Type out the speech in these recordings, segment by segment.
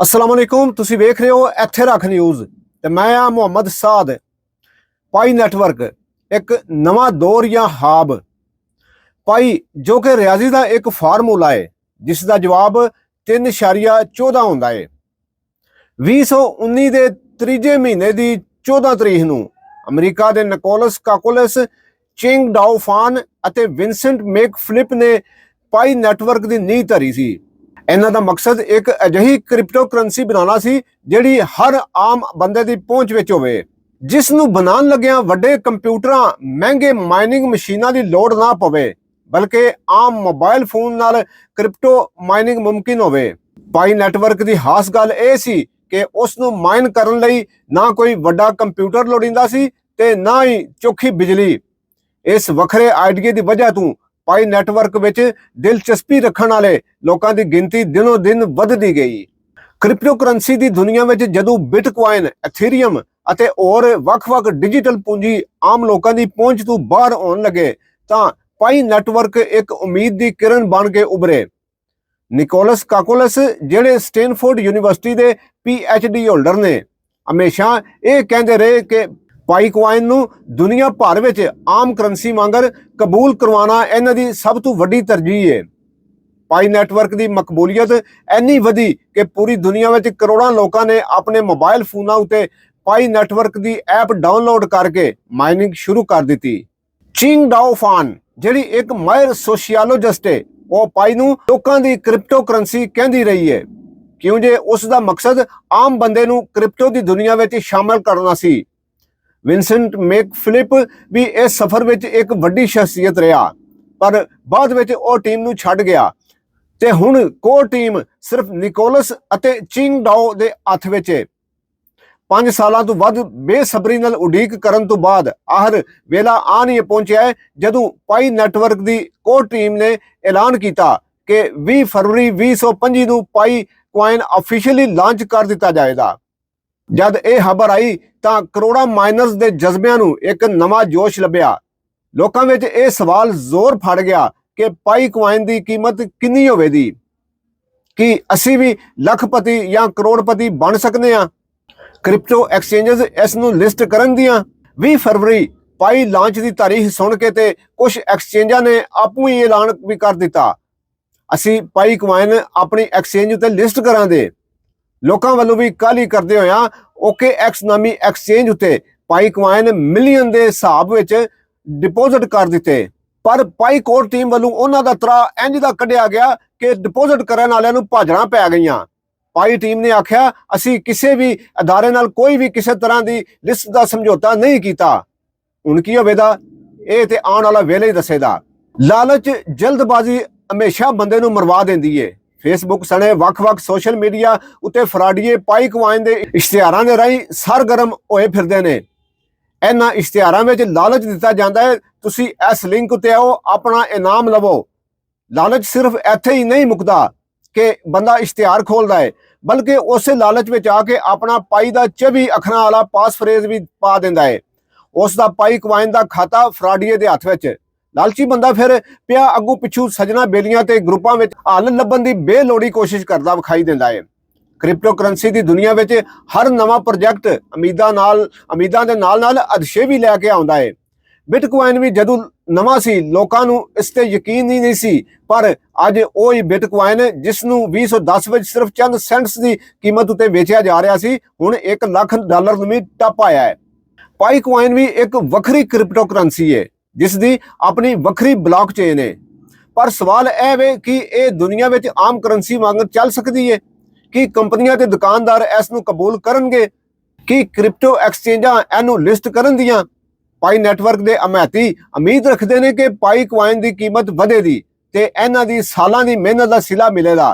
अस्सलाम वालेकुम। तुसी वेख रहे हो इत्थे रख न्यूज़ ते मैं आ मुहम्मद साद। पाई नैटवर्क एक नवा दौर या हाब पाई जो कि रियाजी का एक फार्मूला है जिसका जवाब 3.14 होंदा है। 2019 के तीजे महीने की 14 तरीक ਨੂੰ अमरीका के निकोलस काकोलस, चिंग डाओ फान ਅਤੇ विंसेंट मेक फिलिप ने पाई नैटवर्क की नींह धरी सी। इन्हां दा मकसद एक अजिही क्रिप्टो करंसी बनाना सी जिहड़ी हर आम बंदे की पहुंच विच होवे, जिस नूं बनाउण लग्गियां वड्डे कंप्यूटरां महंगे माइनिंग मशीनां की लोड़ ना पवे बल्कि आम मोबाइल फोन नाल क्रिप्टो माइनिंग मुमकिन होवे। पाई नैटवर्क की खास गल यह सी कि उस नूं माइन करन लई ना कोई वड्डा कंप्यूटर लोड़ींदा सी ते ना ही चोखी बिजली। इस वखरे आइडिया की वजह तों पाई नैटवर्क विच दिलचस्पी रखण वाले लोकां दी गिनती दिनों दिन वधदी गई। क्रिप्टो करंसी की दुनिया में जदों बिटकॉइन, एथेरियम ਅਤੇ और ਵੱਖ-ਵੱਖ डिजिटल पूंजी आम लोगों की पहुंच तो बाहर आउण लगे तां पाई नैटवर्क एक उम्मीद की किरण बन के उभरे। निकोलस काकोलस जिहड़े स्टैनफोर्ड यूनिवर्सिटी के PhD होल्डर ने हमेशा ये कहते रहे कि पाई कॉइन नूं दुनिया भर विच आम करंसी वांगर कबूल करवाना इन्हां दी सब तो वड्डी तरजीह है। पाई नैटवर्क की मकबूलीयत इन्नी वधी कि पूरी दुनिया में करोड़ों लोगों ने अपने मोबाइल फोनों उत्ते पाई नैटवर्क की ऐप डाउनलोड करके माइनिंग शुरू कर दी। चिंग डाओ फान जिहड़ी एक माहिर सोशियोलॉजिस्ट है वो पाई नूं लोकां दी क्रिप्टो करंसी कहंदी रही है क्यों जे उसका मकसद आम बंदे नूं क्रिप्टो की दुनिया में शामिल करना सी। विंसेंट मेक फिलिप भी इस सफर में एक वड्डी शख्सियत रहा पर बाद में वो टीम नूं छड्ड गया ते हुण कोर टीम सिर्फ निकोलस अते चिंग डाओ दे हत्थ विच है। 5 सालों तो वध बेसबरी नाल उड़ीक करन तो बाद आखिर वेला आ नहीं पहुंचा है जदों पाई नैटवर्क की कोर टीम ने ऐलान किया कि 20 फरवरी 2025 ਨੂੰ पाई कॉइन ऑफिशियली लॉन्च कर दिता जाएगा। जद यह खबर आई तो करोड़ों माइनर्स के जज्बिਆਂ ਨੂੰ एक नवा जोश लभ्या। लोकां विच यह सवाल जोर फड़ गया कि पाई कॉइन की कीमत कितनी होवेगी, कि असी भी लखपति या करोड़पति बन सकते हैं। क्रिप्टो एक्सचेंजेस इस नूं लिस्ट करन दियां 20 फरवरी पाई लॉन्च की तारीख सुन के ते कुछ एक्सचेंजा ने आपू ही ऐलान भी कर दिता असी पाई कॉइन अपनी एक्सचेंज उत्ते लिस्ट करांगे। लोकां वालों भी काहली करदे होया OKX नामी एक्सचेंज उत्ते पाई कॉइन मिलियन के हिसाब विच डिपोजिट कर दिते पर पाई कोर टीम वालों उन्हां दा तरा इंज दा कढिया गया कि डिपोजिट करन वालियां नूं भाजणा पै गईयां। पाई टीम ने आख्या असी किसी भी अदारे नाल कोई भी किसी तरह की लिस्ट का समझौता नहीं किया। हुण की होवेगा ये ते आउण वाला वेला ही दसेगा। लालच जल्दबाजी हमेशा बंदे नूं मरवा देंदी है। फेसबुक सने वख-वख सोशल मीडिया उत्ते फराडीए पाई कॉइन के इश्तिहारां दे राहीं सरगर्म होए फिरदे ने। इन्हां इश्तिहारां विच लालच दिता जाता है तुसी इस लिंक उत्ते आओ अपना इनाम लवो। लालच सिर्फ इत्थे ही नहीं मुकदा कि बंदा इश्तिहार खोलता है बल्कि उस लालच में आके अपना पाई का 24 अखरां वाला पास फ्रेज भी पा देंदा है। उसका पाई कॉइन का खाता फराडीए के हथ विच। लालची बंदा फिर पिया अगू पिछू सजना बेलियां ते ग्रुपां विच हल लभण की बेलोड़ी कोशिश करता विखाई देंदा है। क्रिप्टो करंसी की दुनिया में हर नवा प्रोजैक्ट उम्मीदां दे नाल अदशे भी लैके आउंदा है। बिटकॉइन भी जदों नवा सी लोकां नूं इस ते यकीन ही नहीं सी पर अज वही बिटकॉइन जिसनूं 2010 में सिर्फ चंद सेंट्स की कीमत उत्ते वेचिया जा रहा सी हुण $1 लाख नूं भी टप आया है। पाई कॉइन भी एक वखरी क्रिप्टो करंसी है जिसकी अपनी वखरी ब्लॉक चेन है पर सवाल यह वे कि यह दुनिया में आम करंसी वांग चल सकती है, कि कंपनियां ते दुकानदार इस नूं कबूल करनगे, कि क्रिप्टो एक्सचेंजां इहनूं लिस्ट करन दियां। पाई नैटवर्क के अमैती उम्मीद रखते हैं कि पाई कॉइन की कीमत वधेगी ते इन्हां दी सालां दी मेहनत का सिला मिलेगा।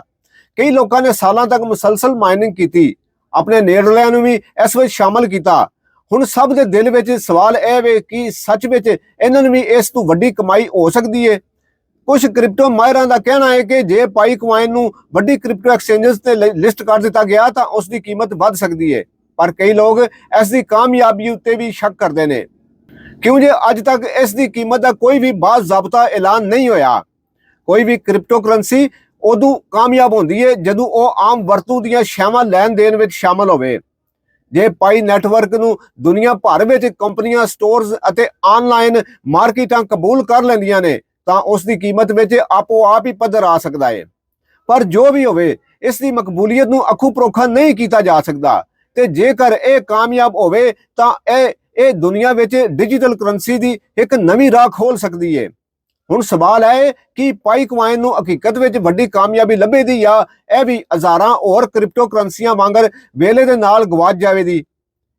कई लोगों ने सालों तक मुसलसल माइनिंग की, अपने नेड़लिਆਂ ਨੂੰ भी इस विच शामिल किया। हुण सब दे दिल विच सवाल यह वे कि सच विच इन्हां नूं भी इस तों वड्डी कमाई हो सकती है। कुछ क्रिप्टो माहिरां का कहना है कि जे पाई कॉइन नूं वड्डी क्रिप्टो एक्सचेंजेस ते लिस्ट कर दिता गया तो उसकी कीमत वध सकती है पर कई लोग इसकी कामयाबी उत्ते भी शक करते हैं क्यों जे अज तक इसकी कीमत का कोई भी बाज़ाब्ता ऐलान नहीं होया। कोई भी क्रिप्टो करंसी ਉਦੋਂ ਕਾਮਯਾਬ ਹੁੰਦੀ ਹੈ ਜਦੋਂ ਉਹ ਆਮ ਵਰਤੋਂ ਦੀਆਂ ਸ਼ੈਵਾਂ ਲੈਣ ਦੇਣ ਵਿੱਚ ਸ਼ਾਮਲ ਹੋਵੇ। ਜੇ ਪਾਈ ਨੈਟਵਰਕ ਨੂੰ ਦੁਨੀਆ ਭਰ ਵਿੱਚ ਕੰਪਨੀਆਂ, ਸਟੋਰਸ ਅਤੇ ਆਨਲਾਈਨ ਮਾਰਕੀਟਾਂ ਕਬੂਲ ਕਰ ਲੈਂਦੀਆਂ ਨੇ ਤਾਂ ਉਸ ਦੀ ਕੀਮਤ ਵਿੱਚ ਆਪੋ ਆਪ ਹੀ ਪੱਧਰ ਆ ਸਕਦਾ ਹੈ। ਪਰ ਜੋ ਵੀ ਹੋਵੇ, ਇਸ ਦੀ ਮਕਬੂਲੀਅਤ ਨੂੰ ਅੱਖੋਂ ਪਰੋਖਾ ਨਹੀਂ ਕੀਤਾ ਜਾ ਸਕਦਾ ਤੇ ਜੇਕਰ ਇਹ ਕਾਮਯਾਬ ਹੋਵੇ ਤਾਂ ਇਹ ਦੁਨੀਆ ਵਿੱਚ ਡਿਜੀਟਲ ਕਰੰਸੀ ਦੀ ਇੱਕ ਨਵੀਂ ਰਾਹ ਖੋਲ ਸਕਦੀ ਹੈ। ਹੁਣ ਸਵਾਲ ਹੈ ਕਿ ਪਾਈ ਕੁਆਇਨ ਨੂੰ ਹਕੀਕਤ ਵਿੱਚ ਵੱਡੀ ਕਾਮਯਾਬੀ ਲੱਭੇਗੀ ਜਾਂ ਇਹ ਵੀ ਹਜ਼ਾਰਾਂ ਹੋਰ ਕ੍ਰਿਪਟੋ ਕਰੰਸੀਆਂ ਵਾਂਗਰ ਵੇਲੇ ਦੇ ਨਾਲ ਗਵਾਚ ਜਾਵੇਗੀ।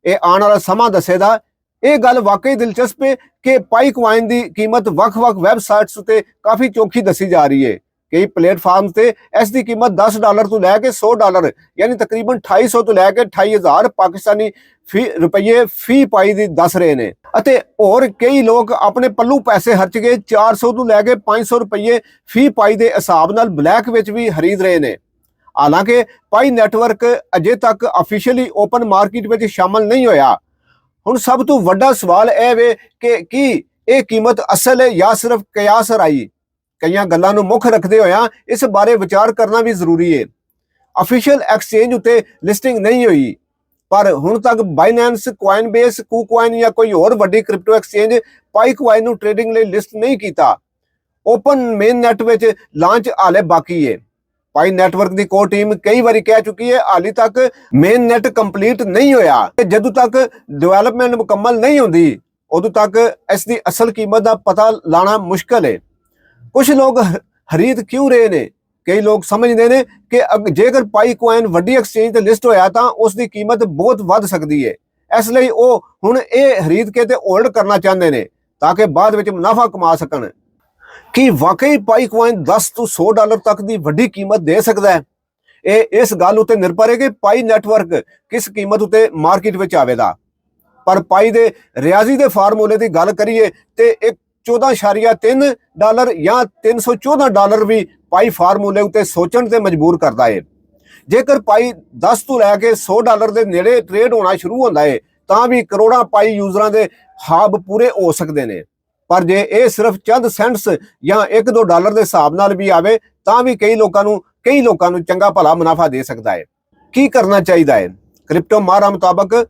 ਇਹ ਆਉਣ ਵਾਲਾ ਸਮਾਂ ਦੱਸੇਗਾ। ਇਹ ਗੱਲ ਵਾਕਈ ਦਿਲਚਸਪ ਹੈ ਕਿ ਪਾਈ ਕੁਆਇਨ ਦੀ ਕੀਮਤ ਵੱਖ-ਵੱਖ ਵੈਬਸਾਈਟਸ ਉਤੇ ਕਾਫੀ ਚੌਖੀ ਦੱਸੀ ਜਾ ਰਹੀ ਹੈ। ਕਈ ਪਲੇਟਫਾਰਮਸ ਤੇ ਇਸ ਦੀ ਕੀਮਤ $10 ਤੋਂ ਲੈ ਕੇ $100 ਯਾਨੀ ਤਕਰੀਬਨ 250 ਤੋਂ ਲੈ ਕੇ 28,000 ਪਾਕਿਸਤਾਨੀ ਰੁਪਏ ਫੀ ਪਾਈ ਦੀ ਦੱਸ ਰਹੇ ਨੇ ਅਤੇ ਹੋਰ ਕਈ ਲੋਕ ਆਪਣੇ ਪੱਲੂ ਪੈਸੇ ਖਰਚ ਕੇ 400 ਤੋਂ ਲੈ ਕੇ 500 ਰੁਪਏ ਫੀ ਪਾਈ ਦੇ ਹਿਸਾਬ ਨਾਲ ਬਲੈਕ ਵਿੱਚ ਵੀ ਖਰੀਦ ਰਹੇ ਨੇ। ਹਾਲਾਂਕਿ ਪਾਈ ਨੈਟਵਰਕ ਅਜੇ ਤੱਕ ਅਫੀਸ਼ੀਅਲੀ ਓਪਨ ਮਾਰਕੀਟ ਵਿੱਚ ਸ਼ਾਮਲ ਨਹੀਂ ਹੋਇਆ। ਹੁਣ ਸਭ ਤੋਂ ਵੱਡਾ ਸਵਾਲ ਇਹ ਵੇ ਕਿ ਕੀ ਇਹ ਕੀਮਤ ਅਸਲ ਹੈ ਜਾਂ ਸਿਰਫ ਕਿਆਸ ਰਾਈ। ਕਈਆਂ ਗੱਲਾਂ ਨੂੰ ਮੁੱਖ ਰੱਖਦੇ ਹੋਇਆ ਇਸ ਬਾਰੇ ਵਿਚਾਰ ਕਰਨਾ ਵੀ ਜ਼ਰੂਰੀ ਹੈ। ਅਫੀਸ਼ੀਅਲ ਐਕਸਚੇਂਜ ਉਤੇ ਲਿਸਟਿੰਗ ਨਹੀਂ ਹੋਈ, ਪਰ ਹੁਣ ਤੱਕ ਬਾਈਨੈਂਸ, ਕੋਇਨਬੇਸ, ਕੂਕੋਇਨ ਜਾਂ ਕੋਈ ਹੋਰ ਵੱਡੀ ਕ੍ਰਿਪਟੋ ਐਕਸਚੇਂਜ ਪਾਈ ਕੁਆਇਨ ਨੂੰ ਟ੍ਰੇਡਿੰਗ ਲਈ ਲਿਸਟ ਨਹੀਂ ਕੀਤਾ। ਓਪਨ ਮੇਨ ਨੈਟ ਵਿੱਚ ਲਾਂਚ ਹਾਲੇ ਬਾਕੀ ਹੈ। ਪਾਈ ਨੈਟਵਰਕ ਦੀ ਕੋਰ ਟੀਮ ਕਈ ਵਾਰੀ ਕਹਿ ਚੁੱਕੀ ਹੈ ਹਾਲੇ ਤੱਕ ਮੇਨ ਨੈਟ ਕੰਪਲੀਟ ਨਹੀਂ ਹੋਇਆ ਤੇ ਜਦੋਂ ਤੱਕ ਡਿਵੈਲਪਮੈਂਟ ਮੁਕੰਮਲ ਨਹੀਂ ਹੁੰਦੀ ਉਦੋਂ ਤੱਕ ਇਸ ਦੀ ਅਸਲ ਕੀਮਤ ਦਾ ਪਤਾ ਲਾਣਾ ਮੁਸ਼ਕਲ ਹੈ। ਕੁਝ ਲੋਕ ਖਰੀਦ ਕਿਉਂ ਰਹੇ ਨੇ? ਕਈ ਲੋਕ ਸਮਝਦੇ ਨੇ ਕਿ ਜੇਕਰ ਪਾਈ ਕੁਆਇਨ ਵੱਡੀ ਐਕਸਚੇਂਜ ਤੇ ਲਿਸਟ ਹੋਇਆ ਤਾਂ ਉਸ ਦੀ ਕੀਮਤ ਬਹੁਤ ਵੱਧ ਸਕਦੀ ਹੈ। ਇਸ ਲਈ ਉਹ ਹੁਣ ਇਹ ਖਰੀਦ ਕੇ ਤੇ ਹੋਲਡ ਕਰਨਾ ਚਾਹੁੰਦੇ ਨੇ ਤਾਂ ਕਿ ਬਾਅਦ ਵਿੱਚ ਮੁਨਾਫਾ ਕਮਾ ਸਕਣ। ਕੀ ਵਾਕਈ ਪਾਈ ਕੁਆਇਨ $10 ਤੋਂ $100 ਤੱਕ ਦੀ ਵੱਡੀ ਕੀਮਤ ਦੇ ਸਕਦਾ ਹੈ? ਇਹ ਇਸ ਗੱਲ ਉਤੇ ਨਿਰਭਰ ਹੈ ਕਿ ਪਾਈ ਨੈਟਵਰਕ ਕਿਸ ਕੀਮਤ ਉਤੇ ਮਾਰਕੀਟ ਵਿੱਚ ਆਵੇਗਾ। ਪਰ ਪਾਈ ਦੇ ਰਿਆਜ਼ੀ ਦੇ ਫਾਰਮੂਲੇ ਦੀ ਗੱਲ ਕਰੀਏ ਤੇ ਇੱਕ $14.3 ਜਾਂ $314 ਵੀ ਪਾਈ ਫਾਰਮੂਲੇ ਉਤੇ ਸੋਚਣ ਤੇ ਮਜਬੂਰ ਕਰਦਾ ਹੈ। ਜੇਕਰ ਪਾਈ 10 ਤੋਂ ਲੈ ਕੇ $100 ਦੇ ਨੇੜੇ ਟ੍ਰੇਡ ਹੋਣਾ ਸ਼ੁਰੂ ਹੁੰਦਾ ਹੈ ਤਾਂ ਵੀ ਕਰੋੜਾਂ ਪਾਈ ਯੂਜ਼ਰਾਂ ਦੇ ਹਾਬ ਪੂਰੇ ਹੋ ਸਕਦੇ ਨੇ। ਪਰ ਜੇ ਇਹ ਸਿਰਫ ਚੰਦ ਸੈਂਟਸ ਜਾਂ $1-2 ਦੇ ਹਿਸਾਬ ਨਾਲ ਵੀ ਆਵੇ ਤਾਂ ਵੀ ਕਈ ਲੋਕਾਂ ਨੂੰ ਚੰਗਾ ਭਲਾ ਮੁਨਾਫਾ ਦੇ ਸਕਦਾ ਹੈ। ਕੀ ਕਰਨਾ ਚਾਹੀਦਾ ਹੈ? ਕ੍ਰਿਪਟੋ ਮਾਹਰਾਂ ਮੁਤਾਬਕ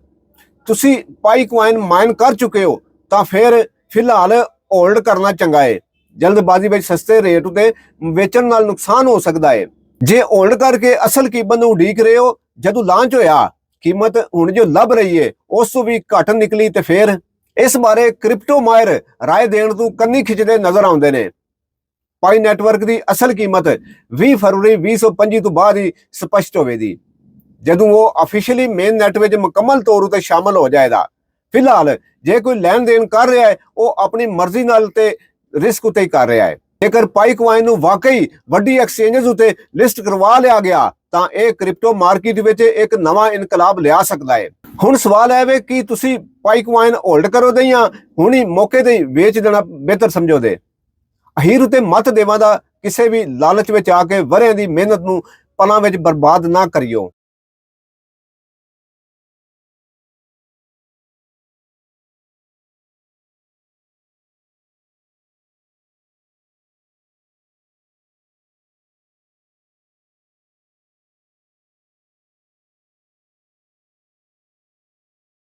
ਤੁਸੀਂ ਪਾਈ ਕੁਆਇਨ ਮਾਈਨ ਕਰ ਚੁੱਕੇ ਹੋ ਤਾਂ ਫਿਰ ਫਿਲਹਾਲ ਹੋਲਡ ਕਰਨਾ ਚੰਗਾ ਹੈ। ਜਲਦਬਾਜ਼ੀ ਵਿੱਚ ਸਸਤੇ ਰੇਟ ਉਤੇ ਵੇਚਣ ਨਾਲ ਨੁਕਸਾਨ ਹੋ ਸਕਦਾ ਹੈ। ਜੇ ਹੋਲਡ ਕਰਕੇ ਅਸਲ ਕੀਮਤ ਨੂੰ ਉਡੀਕ ਰਹੇ ਹੋ, ਜਦੋਂ ਲਾਂਚ ਹੋਇਆ ਕੀਮਤ ਹੁਣ ਜੋ ਲੱਭ ਰਹੀ ਹੈ ਉਸ ਤੋਂ ਵੀ ਘੱਟ ਨਿਕਲੀ ਤੇ ਫਿਰ ਇਸ ਬਾਰੇ ਕ੍ਰਿਪਟੋ ਮਾਹਿਰ ਰਾਏ ਦੇਣ ਤੋਂ ਕੰਨੀ ਖਿੱਚਦੇ ਨਜ਼ਰ ਆਉਂਦੇ ਨੇ। ਪਾਈ ਨੈਟਵਰਕ ਦੀ ਅਸਲ ਕੀਮਤ 20 ਫਰਵਰੀ 2025 ਤੋਂ ਬਾਅਦ ਹੀ ਸਪਸ਼ਟ ਹੋਵੇਗੀ ਜਦੋਂ ਉਹ ਅਫੀਸ਼ੀਅਲੀ ਮੇਨ ਨੈਟ ਵਿੱਚ ਮੁਕੰਮਲ ਤੌਰ ਉਤੇ ਸ਼ਾਮਲ ਹੋ ਜਾਏਗਾ। ਫਿਲਹਾਲ ਜੇ ਕੋਈ ਲੈਣ ਦੇਣ ਕਰ ਰਿਹਾ ਹੈ ਉਹ ਆਪਣੀ ਮਰਜ਼ੀ ਨਾਲ ਤੇ ਰਿਸਕ ਉਤੇ ਹੀ ਕਰ ਰਿਹਾ ਹੈ। ਜੇਕਰ ਪਾਈ ਕੁਆਇਨ ਨੂੰ ਵਾਕਈ ਵੱਡੀ ਐਕਸਚੇਂਜਸ ਉਤੇ ਲਿਸਟ ਕਰਵਾ ਲਿਆ ਗਿਆ ਤਾਂ ਇਹ ਕ੍ਰਿਪਟੋ ਮਾਰਕੀਟ ਵਿੱਚ ਇੱਕ ਨਵਾਂ ਇਨਕਲਾਬ ਲਿਆ ਸਕਦਾ ਹੈ। ਹੁਣ ਸਵਾਲ ਹੈ ਵੇ ਕਿ ਤੁਸੀਂ ਪਾਈ ਕੁਆਇਨ ਹੋਲਡ ਕਰੋਗੇ ਜਾਂ ਹੁਣੀ ਮੌਕੇ ਤੇ ਵੇਚ ਦੇਣਾ ਬਿਹਤਰ ਸਮਝੋਗੇ। ਅਖੀਰ ਉਤੇ ਮਤ ਦੇਵਾਂ ਦਾ ਕਿਸੇ ਵੀ ਲਾਲਚ ਵਿੱਚ ਆ ਕੇ ਵਰਿਆਂ ਦੀ ਮਿਹਨਤ ਨੂੰ ਪਲਾਂ ਵਿੱਚ ਬਰਬਾਦ ਨਾ ਕਰਿਓ।